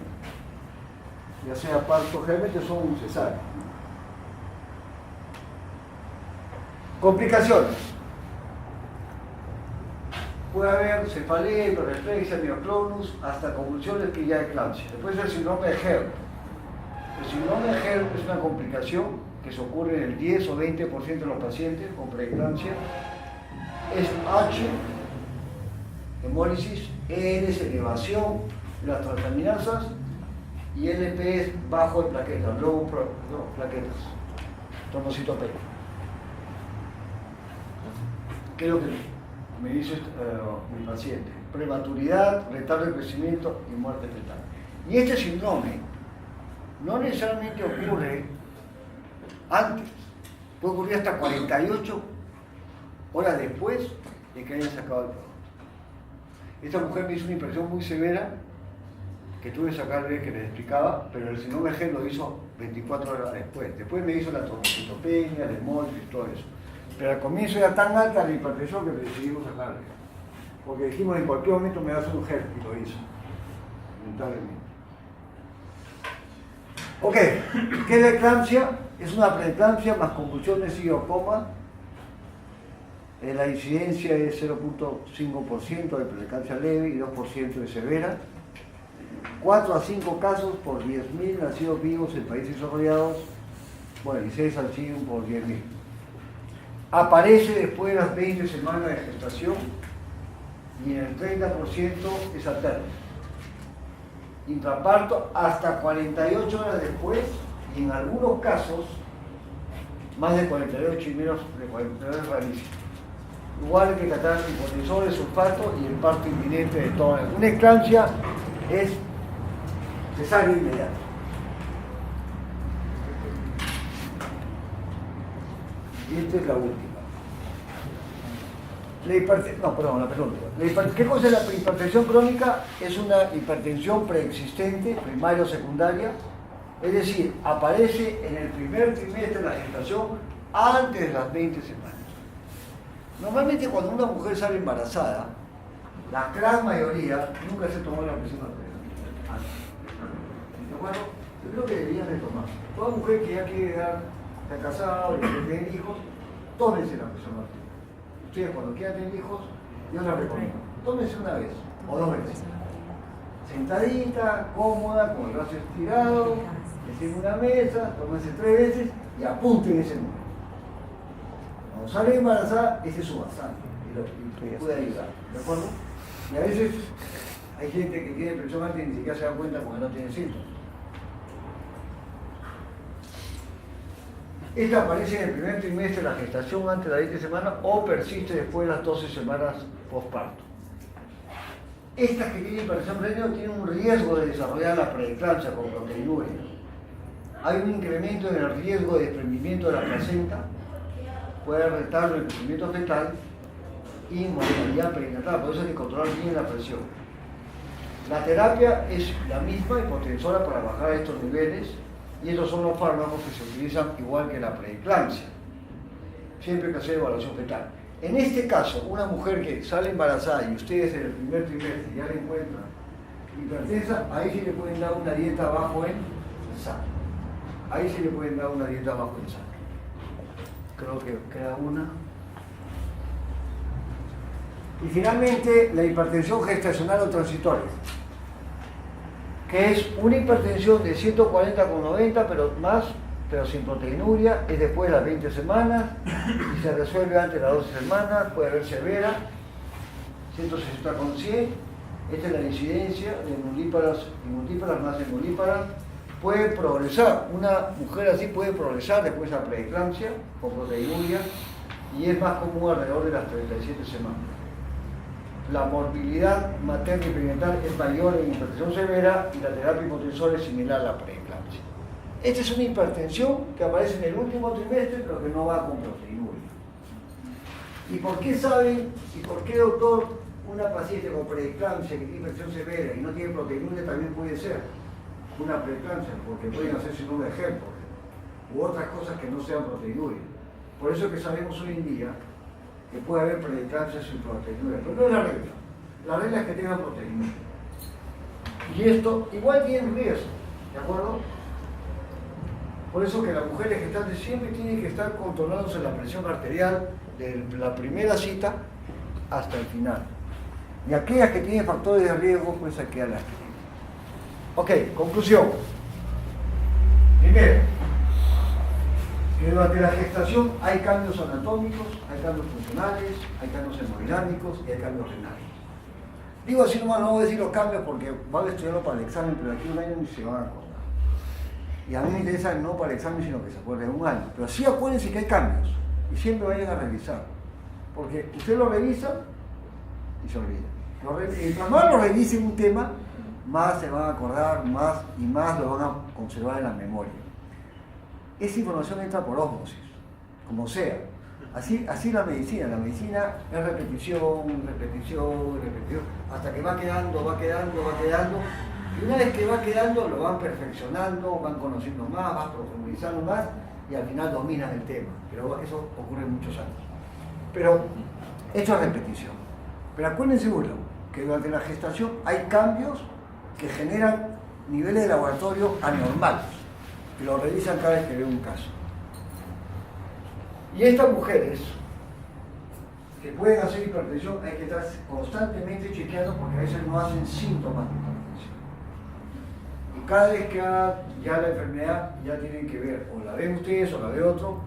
Speaker 1: ya sea parto, generalmente son un cesárea. Complicaciones. Puede haber cefalea, hiperreflexia, mioclonus, hasta convulsiones que ya eclampsia. Después el síndrome de HERP. El síndrome de HERP es una complicación que se ocurre en el 10 o 20% de los pacientes con preeclampsia. Es H, hemólisis, EN es elevación de las transaminasas y LP es bajo de plaquetas, luego plaquetas, trombocitopenia. ¿Qué es lo que me dice mi paciente? Prematuridad, retardo de crecimiento y muerte fetal. Y este síndrome no necesariamente ocurre antes, puede ocurrir hasta 48 horas después de que hayan sacado el producto. Esta mujer me hizo una impresión muy severa que tuve que sacarle, que les explicaba, pero el síndrome G lo hizo 24 horas después. Después me hizo la trombocitopenia, el hemólisis, todo eso. Pero al comienzo era tan alta la hipertensión que decidimos sacarle. Porque dijimos en cualquier momento me va a hacer un HERP y lo hizo. Lamentablemente. Ok, ¿qué es la eclampsia? Es una preeclampsia más convulsiones y o coma. La incidencia es 0.5% de preeclampsia leve y 2% de severa. 4 a 5 casos por 10.000 nacidos vivos en países desarrollados. Bueno, y 6 al 100 por 10.000. Aparece después de las 20 semanas de gestación y en el 30% es alterno. Intraparto hasta 48 horas después y en algunos casos más de 48 y menos de 49 es rarísimo. Igual que tratar el hipotensión, el sulfato y el parto inminente de toda. Una eclampsia es cesárea inmediata. Y esta es la última. ¿Qué cosa es la hipertensión crónica? Es una hipertensión preexistente, primaria o secundaria, es decir, aparece en el primer trimestre de la gestación antes de las 20 semanas. Normalmente cuando una mujer sale embarazada, la gran mayoría nunca se tomó la presión arterial. ¿De acuerdo? Yo creo que deberían de tomar. Toda mujer que ya quiere dar, está casada o quiere tener hijos, tómense la presión arterial. Ustedes cuando quieran tener hijos, yo la recomiendo. Tómense una vez o dos veces. Sentadita, cómoda, con el brazo estirado, en una mesa, tómense 3 veces y apunten ese número. Cuando sale embarazada, ese es su bastante y puede ayudar. ¿De acuerdo? Y a veces hay gente que tiene presión alta y ni siquiera se da cuenta porque no tiene síntomas. Esta aparece en el primer trimestre de la gestación antes de las 20 semanas o persiste después de las 12 semanas postparto. Estas que tienen hipertensión renal tienen un riesgo de desarrollar la preeclampsia con proteinuria. Hay un incremento en el riesgo de desprendimiento de la placenta, puede haber retardo en el crecimiento fetal y mortalidad perinatal, por eso hay que controlar bien la presión. La terapia es la misma, hipotensora para bajar estos niveles, y estos son los fármacos que se utilizan igual que la preeclampsia. Siempre hay que hacer evaluación fetal. En este caso, una mujer que sale embarazada y ustedes en el primer trimestre ya la encuentran hipertensa, ahí sí le pueden dar una dieta bajo en sal. Ahí sí le pueden dar una dieta bajo en sal. Creo que queda una. Y finalmente, la hipertensión gestacional o transitoria. que es una hipertensión de 140/90, pero sin proteinuria, es después de las 20 semanas y se resuelve antes de las 12 semanas, puede haber severa, 160/100, esta es la incidencia de multíparas y multíparas más hemolíparas. Puede progresar, una mujer así puede progresar después de la preeclampsia con proteinuria y es más común alrededor de las 37 semanas. La morbilidad materna y perinatal es mayor en hipertensión severa y la terapia hipotensora es similar a la preeclampsia. Esta es una hipertensión que aparece en el último trimestre, pero que no va con proteinuria. ¿Y por qué saben, y por qué, doctor, una paciente con preeclampsia que tiene hipertensión severa y no tiene proteinuria también puede ser una preeclampsia? Porque pueden hacer síndrome de Hep, por ejemplo, u otras cosas que no sean proteinuria. Por eso que sabemos hoy en día que puede haber preeclampsia sin proteinuria, pero no es la regla. La regla es que tengan proteinuria. Y esto igual tiene riesgo, ¿de acuerdo? Por eso que las mujeres gestantes siempre tienen que estar controlándose la presión arterial de la primera cita hasta el final. Y aquellas que tienen factores de riesgo, pues hay que darlas. Ok, conclusión. Primero, que durante la gestación hay cambios anatómicos, hay cambios funcionales, hay cambios hemodinámicos y hay cambios renales. Digo así nomás, no voy a decir los cambios porque van a estudiarlo para el examen, pero aquí un año ni se van a acordar. Y a mí me interesa no para el examen, sino que se acuerden un año. Pero sí acuérdense que hay cambios y siempre vayan a revisar. Porque usted lo revisa y se olvida. Mientras más lo revisen un tema, más se van a acordar, más y más lo van a conservar en la memoria. Esa información entra por ósmosis, como sea. Así la medicina es repetición, hasta que va quedando. Y una vez que va quedando, lo van perfeccionando, van conociendo más, van profundizando más y al final dominan el tema. Pero eso ocurre en muchos años. Pero esto es repetición. Pero acuérdense uno, que durante la gestación hay cambios que generan niveles de laboratorio anormales, que lo revisan cada vez que ven un caso. Y estas mujeres que pueden hacer hipertensión hay que estar constantemente chequeando porque a veces no hacen síntomas de hipertensión. Y cada vez que hagan ya la enfermedad, ya tienen que ver, o la ven ustedes o la ve otro,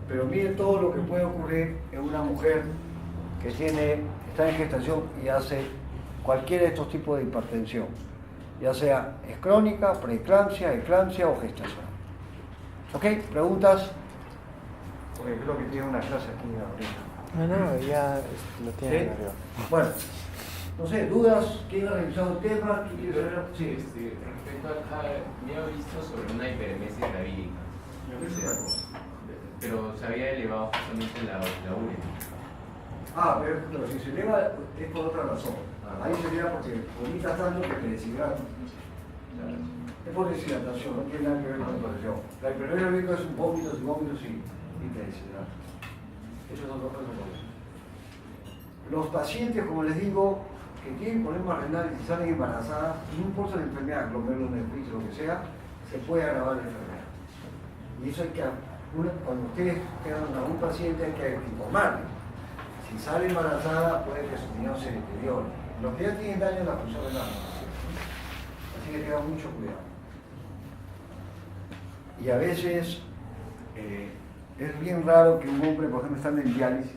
Speaker 1: pero miren todo lo que puede ocurrir en una mujer que está en gestación y hace cualquiera de estos tipos de hipertensión, ya sea es crónica, preeclampsia, eclampsia o gestación. ¿Ok? ¿Preguntas? Porque creo que tiene una clase aquí ahorita.
Speaker 2: No, ya lo tienen
Speaker 1: ¿Sí?
Speaker 2: arriba.
Speaker 1: Bueno, no sé, ¿dudas? ¿Quién ha revisado el tema? ¿Quién quiere saber? Sí.
Speaker 3: Respecto a, había visto sobre una hiperemesis gravídica, pero se había elevado justamente la urea.
Speaker 1: Pero si se eleva es por otra razón. Ahí se eleva porque vomitas tanto que te deshidratas. Es por deshidratación, no tiene nada que ver con la hipertensión. La hipertensión gravídica es un vómitos y te deshidratas. Eso es otra cosa. Los pacientes, como les digo, que tienen problemas renales y salen embarazadas, no importa la enfermedad, glomerulonefritis, lo que sea, se puede agravar la enfermedad. Y eso hay que, cuando ustedes tengan a un paciente hay que informarle. Si sale embarazada puede que su riñón se deteriore. Los que ya tienen daño en la función renal. Así que tengan mucho cuidado. Y a veces es bien raro que un hombre, por ejemplo, estando en diálisis,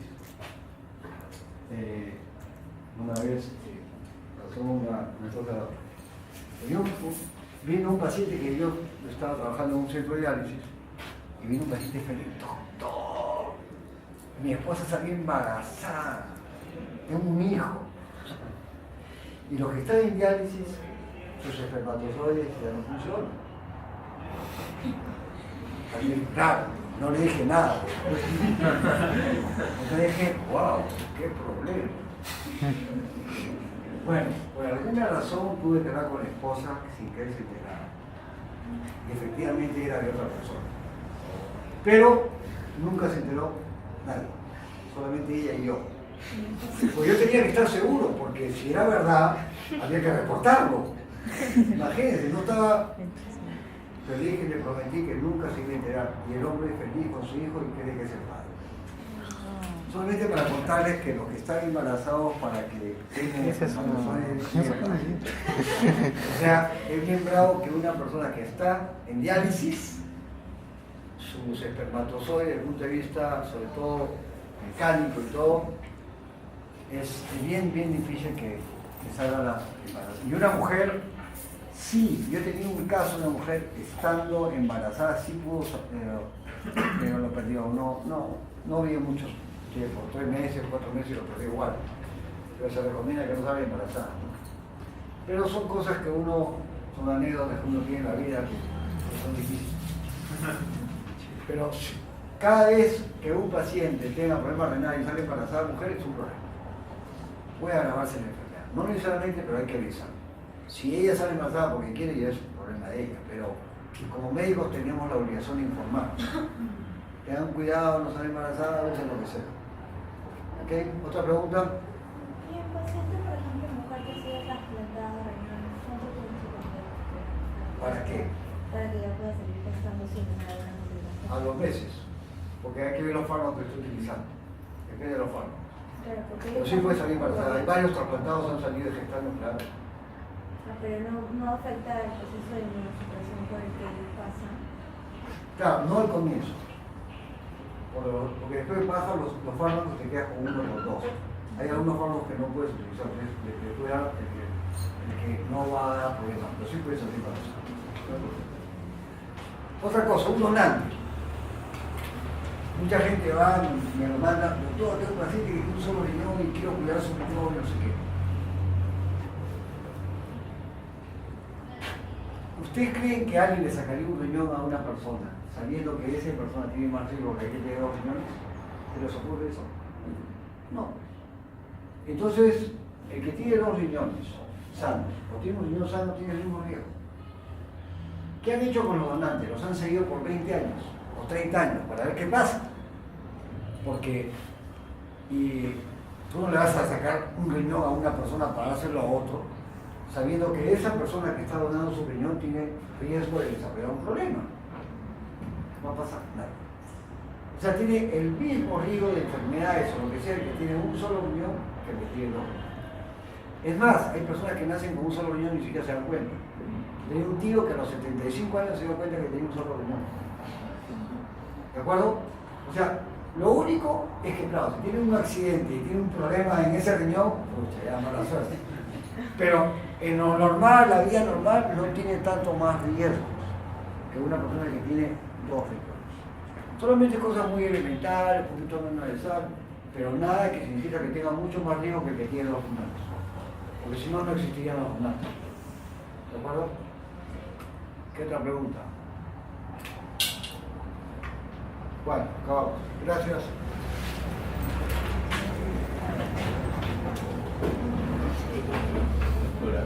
Speaker 1: una vez pasó una cosa, vino un paciente que yo estaba trabajando en un centro de diálisis y vino un paciente feliz, doctor, mi esposa salió embarazada, tengo un hijo, y los que están en diálisis, sus espermatozoides ya no funcionan. También, claro, no le dije nada. Entonces dije, wow, qué problema. Bueno, por alguna razón pude quedar con la esposa sin que él se enterara. Y efectivamente era de otra persona. Pero nunca se enteró nadie, solamente ella y yo. Pues yo tenía que estar seguro, porque si era verdad, había que reportarlo. Imagínense, no estaba... Pero le dije, le prometí que nunca se iba a enterar. Y el hombre feliz con su hijo y cree que es el padre. Solamente para contarles que los que están embarazados para que tengan espermatozoides. O sea, es bien bravo que una persona que está en diálisis, sus espermatozoides, desde el punto de vista, sobre todo mecánico y todo, es bien difícil que salga la embarazo. Y una mujer, sí, yo he tenido un caso de una mujer estando embarazada, sí pudo, pero lo perdió. No había muchos tiempo, 3 meses, 4 meses, lo perdió igual. Pero se recomienda que no salga embarazada, ¿no? Pero son cosas que son anécdotas que uno tiene en la vida que son difíciles. Pero cada vez que un paciente tenga problemas renales y sale embarazada, mujer es un problema. Puede agravarse la enfermedad. No necesariamente, pero hay que avisar. Si ella sale embarazada porque quiere, ya es un problema de ella. Pero como médicos tenemos la obligación de informar. Tengan cuidado, no salen embarazadas, usen lo que sea. ¿Ok? ¿Otra pregunta?
Speaker 4: Y en paciente, por ejemplo, mujer que ha sido trasplantada de riñón, ¿cuánto tiempo se puede?
Speaker 1: ¿Para qué?
Speaker 4: Para que ya pueda seguir gestando sin ninguna complicación.
Speaker 1: A 2 meses. Porque hay que ver los fármacos que estoy utilizando. Depende de los fármacos.
Speaker 4: Claro, porque
Speaker 1: Pero sí puede salir embarazada. Hay varios trasplantados han salido gestando, claro.
Speaker 4: Pero no afecta el proceso de inmunosupresión por el que pasa.
Speaker 1: Claro, no al comienzo. Porque después bajan los fármacos, te quedas con 1 o 2. Hay algunos fármacos que no puedes utilizar, el que no va a dar problemas, pero sí puedes salir embarazada. Otra cosa, un donante. Mucha gente va, me lo manda, doctor, tengo un paciente que tiene un solo riñón y quiero cuidar su riñón, no sé qué. ¿Ustedes creen que alguien le sacaría un riñón a una persona sabiendo que esa persona tiene más riesgo que aquel que tiene 2 riñones? ¿Se les ocurre eso? No. Entonces, el que tiene 2 riñones sanos o tiene un riñón sano tiene el mismo riesgo. ¿Qué han hecho con los donantes? Los han seguido por 20 años o 30 años para ver qué pasa. Porque tú no le vas a sacar un riñón a una persona para dárselo a otro, sabiendo que esa persona que está donando su riñón tiene riesgo de desarrollar un problema. No va a pasar nada. O sea, tiene el mismo riesgo de enfermedades o lo que sea el que tiene un solo riñón que el que tiene 2 riñones. Es más, hay personas que nacen con un solo riñón y ni siquiera se dan cuenta. Tenía un tío que a los 75 años se dio cuenta que tenía un solo riñón. ¿De acuerdo? O sea, lo único es que, claro, si tiene un accidente y tiene un problema en ese riñón, pucha, ya mala suerte. Pero en lo normal, la vida normal, no tiene tanto más riesgos que una persona que tiene 2 riñones. Solamente cosas muy elementales, un poquito menos de sal, pero nada que significa que tenga mucho más riesgo que el que tiene 2 riñones. Porque si no, no existirían los donatos. ¿De acuerdo? ¿Qué otra pregunta? Bueno, acabamos. Gracias.
Speaker 3: Doctora,